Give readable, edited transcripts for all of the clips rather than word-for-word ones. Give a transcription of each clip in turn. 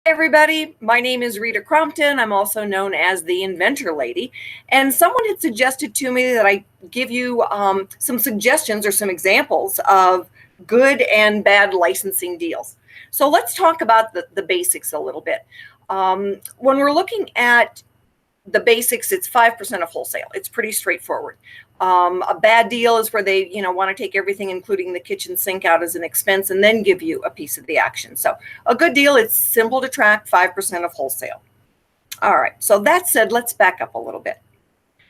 Everybody, my name is Rita Crompton. I'm also known as the Inventor Lady, and someone had suggested to me that I give you some suggestions or some examples of good and bad licensing deals. So let's talk about the basics a little bit. When we're looking at the basics, it's 5% of wholesale. It's pretty straightforward. A bad deal is where they, want to take everything, including the kitchen sink, out as an expense and then give you a piece of the action. So a good deal, it's simple to track, 5% of wholesale. All right. So that said, let's back up a little bit.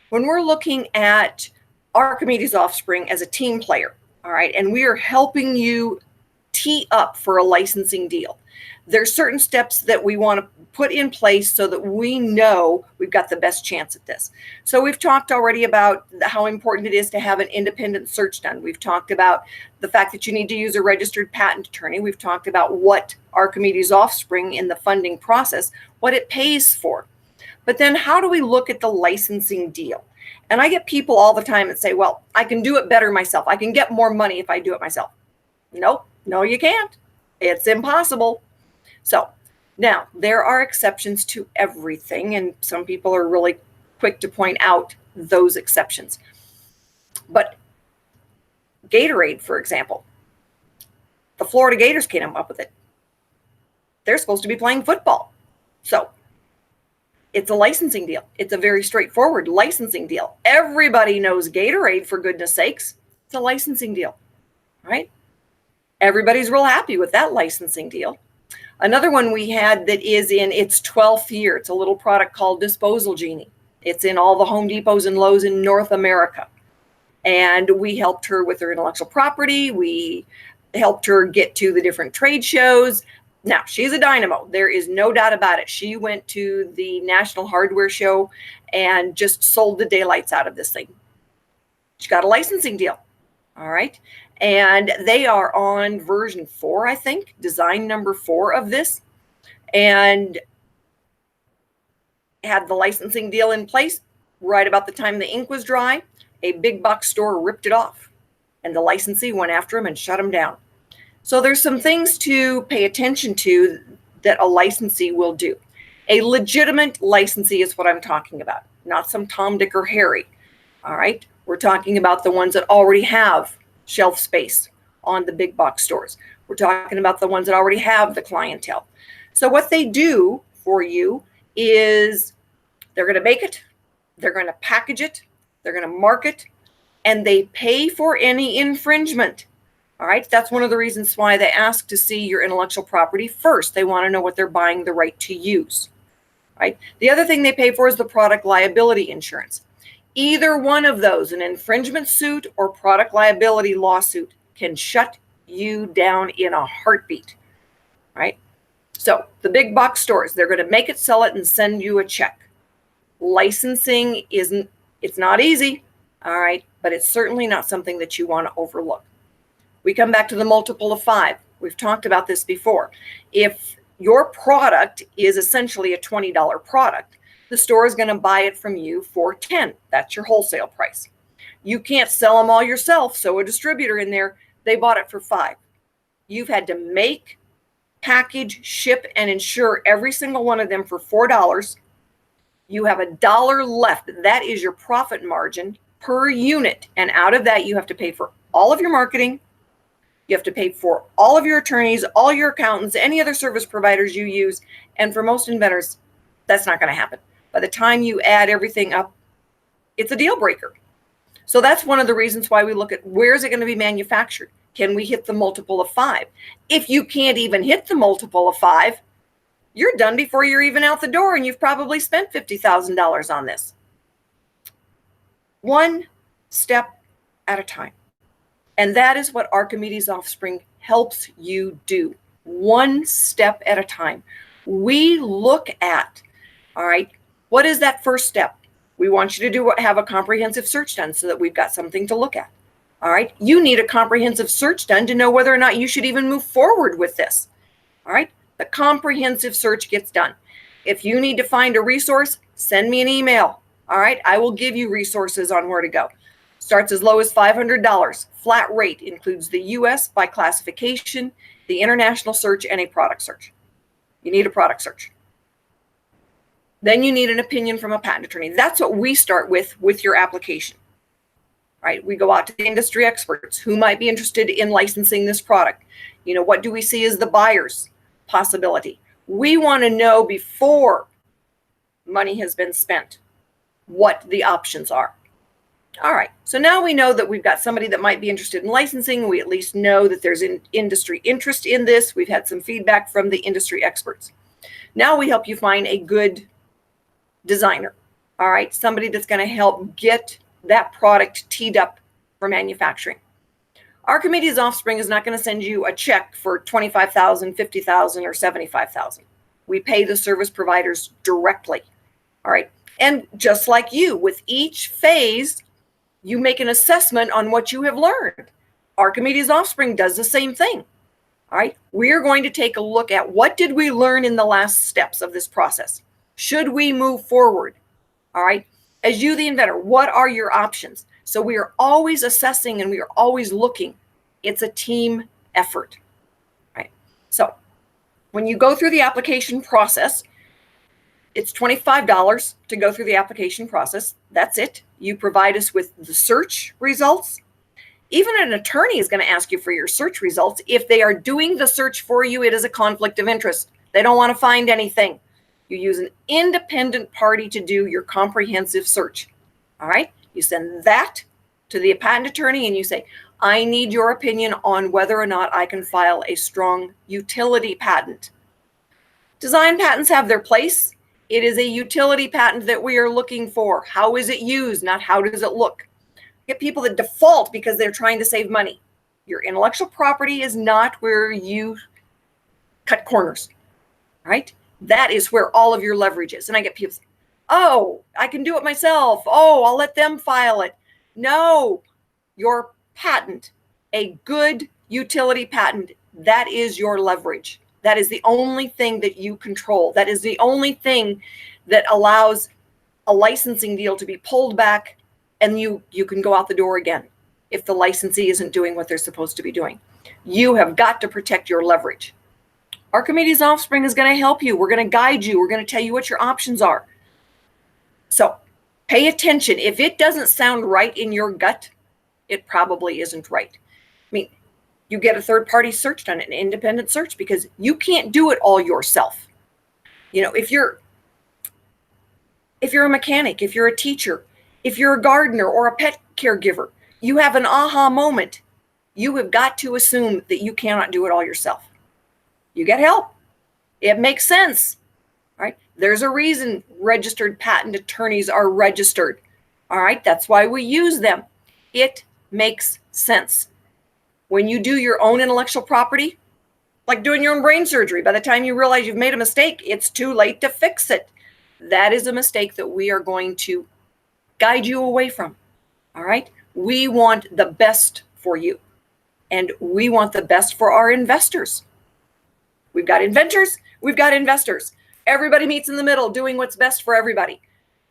When we're looking at Archimedes OffSpring as a team player, all right, and we are helping you tee up for a licensing deal, there's certain steps that we want to put in place so that we know we've got the best chance at this. So we've talked already about how important it is to have an independent search done. We've talked about the fact that you need to use a registered patent attorney. We've talked about what Archimedes OffSpring in the funding process, what it pays for. But then how do we look at the licensing deal? And I get people all the time that say, well, I can do it better myself. I can get more money if I do it myself. Nope, no, you can't. It's impossible. So now there are exceptions to everything, and some people are really quick to point out those exceptions. But Gatorade, for example, the Florida Gators came up with it. They're supposed to be playing football. So it's a licensing deal. It's a very straightforward licensing deal. Everybody knows Gatorade, for goodness sakes. It's a licensing deal, right? Everybody's real happy with that licensing deal. Another one we had that is in its 12th year. It's a little product called Disposal Genie. It's in all the Home Depots and Lowe's in North America. And we helped her with her intellectual property. We helped her get to the different trade shows. Now, she's a dynamo. There is no doubt about it. She went to the National Hardware Show and just sold the daylights out of this thing. She got a licensing deal. All right. And they are on version 4, I think, design number 4 of this, and had the licensing deal in place. Right about the time the ink was dry, a big box store ripped it off, and the licensee went after him and shut him down. So there's some things to pay attention to that a licensee will do. A legitimate licensee is what I'm talking about, not some Tom, Dick, or Harry. All right. We're talking about the ones that already have shelf space on the big box stores. We're talking about the ones that already have the clientele. So what they do for you is they're going to make it, they're going to package it, they're going to mark it, and they pay for any infringement. All right. That's one of the reasons why they ask to see your intellectual property first. They want to know what they're buying the right to use. Right. The other thing they pay for is the product liability insurance. Either one of those, an infringement suit or product liability lawsuit, can shut you down in a heartbeat, right? So the big box stores, they're going to make it, sell it, and send you a check. Licensing it's not easy, all right, but it's certainly not something that you want to overlook. We come back to the multiple of 5. We've talked about this before. If your product is essentially a $20 product, the store is going to buy it from you for $10. That's your wholesale price. You can't sell them all yourself, so a distributor in there, they bought it for $5. You've had to make, package, ship, and insure every single one of them for $4. You have $1 left. That is your profit margin per unit. And out of that, you have to pay for all of your marketing. You have to pay for all of your attorneys, all your accountants, any other service providers you use. And for most inventors, that's not going to happen. By the time you add everything up, it's a deal breaker. So that's one of the reasons why we look at where is it going to be manufactured? Can we hit the multiple of 5? If you can't even hit the multiple of 5, you're done before you're even out the door, and you've probably spent $50,000 on this. One step at a time. And that is what Archimedes OffSpring helps you do. One step at a time. We look at, all right, what is that first step? We want you to have a comprehensive search done so that we've got something to look at. All right. You need a comprehensive search done to know whether or not you should even move forward with this. All right. The comprehensive search gets done. If you need to find a resource, send me an email. All right. I will give you resources on where to go. Starts as low as $500. Flat rate, includes the US by classification, the international search, and a product search. You need a product search. Then you need an opinion from a patent attorney. That's what we start with your application. Right? We go out to the industry experts who might be interested in licensing this product. What do we see as the buyer's possibility? We want to know before money has been spent what the options are. All right, so now we know that we've got somebody that might be interested in licensing. We at least know that there's an industry interest in this. We've had some feedback from the industry experts. Now we help you find a good designer. All right, somebody that's going to help get that product teed up for manufacturing. Archimedes OffSpring is not going to send you a check for $25,000, $50,000, or $75,000. We pay the service providers directly. All right. And just like you, with each phase, you make an assessment on what you have learned. Archimedes OffSpring does the same thing. All right. We are going to take a look at what did we learn in the last steps of this process. Should we move forward? All right. As you, the inventor, what are your options? So we are always assessing and we are always looking. It's a team effort. Right. So when you go through the application process, it's $25 to go through the application process. That's it. You provide us with the search results. Even an attorney is going to ask you for your search results. If they are doing the search for you, it is a conflict of interest. They don't want to find anything. You use an independent party to do your comprehensive search. All right. You send that to the patent attorney and you say, I need your opinion on whether or not I can file a strong utility patent. Design patents have their place. It is a utility patent that we are looking for. How is it used? Not how does it look? Get people that default because they're trying to save money. Your intellectual property is not where you cut corners, right? That is where all of your leverage is. And I get people say, oh, I can do it myself. Oh, I'll let them file it. No, your patent, a good utility patent, that is your leverage. That is the only thing that you control. That is the only thing that allows a licensing deal to be pulled back and you can go out the door again if the licensee isn't doing what they're supposed to be doing. You have got to protect your leverage. Archimedes OffSpring is going to help you. We're going to guide you. We're going to tell you what your options are. So pay attention. If it doesn't sound right in your gut, it probably isn't right. I mean, you get a third-party search done, an independent search, because you can't do it all yourself. If you're a mechanic, if you're a teacher, if you're a gardener or a pet caregiver, you have an aha moment. You have got to assume that you cannot do it all yourself. You get help. It makes sense, right? There's a reason registered patent attorneys are registered. All right, that's why we use them. It makes sense. When you do your own intellectual property, like doing your own brain surgery, by the time you realize you've made a mistake, it's too late to fix it. That is a mistake that we are going to guide you away from. All right? We want the best for you, and we want the best for our investors. We've got inventors, we've got investors. Everybody meets in the middle doing what's best for everybody.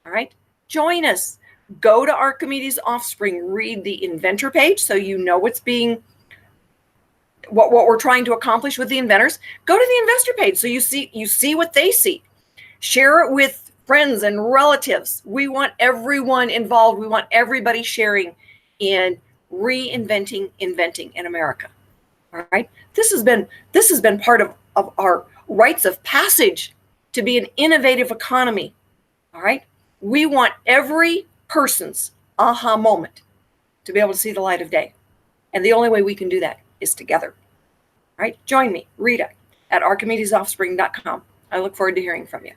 All right? Join us. Go to Archimedes OffSpring, read the inventor page so you know what we're trying to accomplish with the inventors. Go to the investor page so you see what they see. Share it with friends and relatives. We want everyone involved. We want everybody sharing in reinventing inventing in America. All right. This has been part of our rites of passage to be an innovative economy. All right. We want every person's aha moment to be able to see the light of day. And the only way we can do that is together. All right. Join me, Rita, at ArchimedesOffspring.com. I look forward to hearing from you.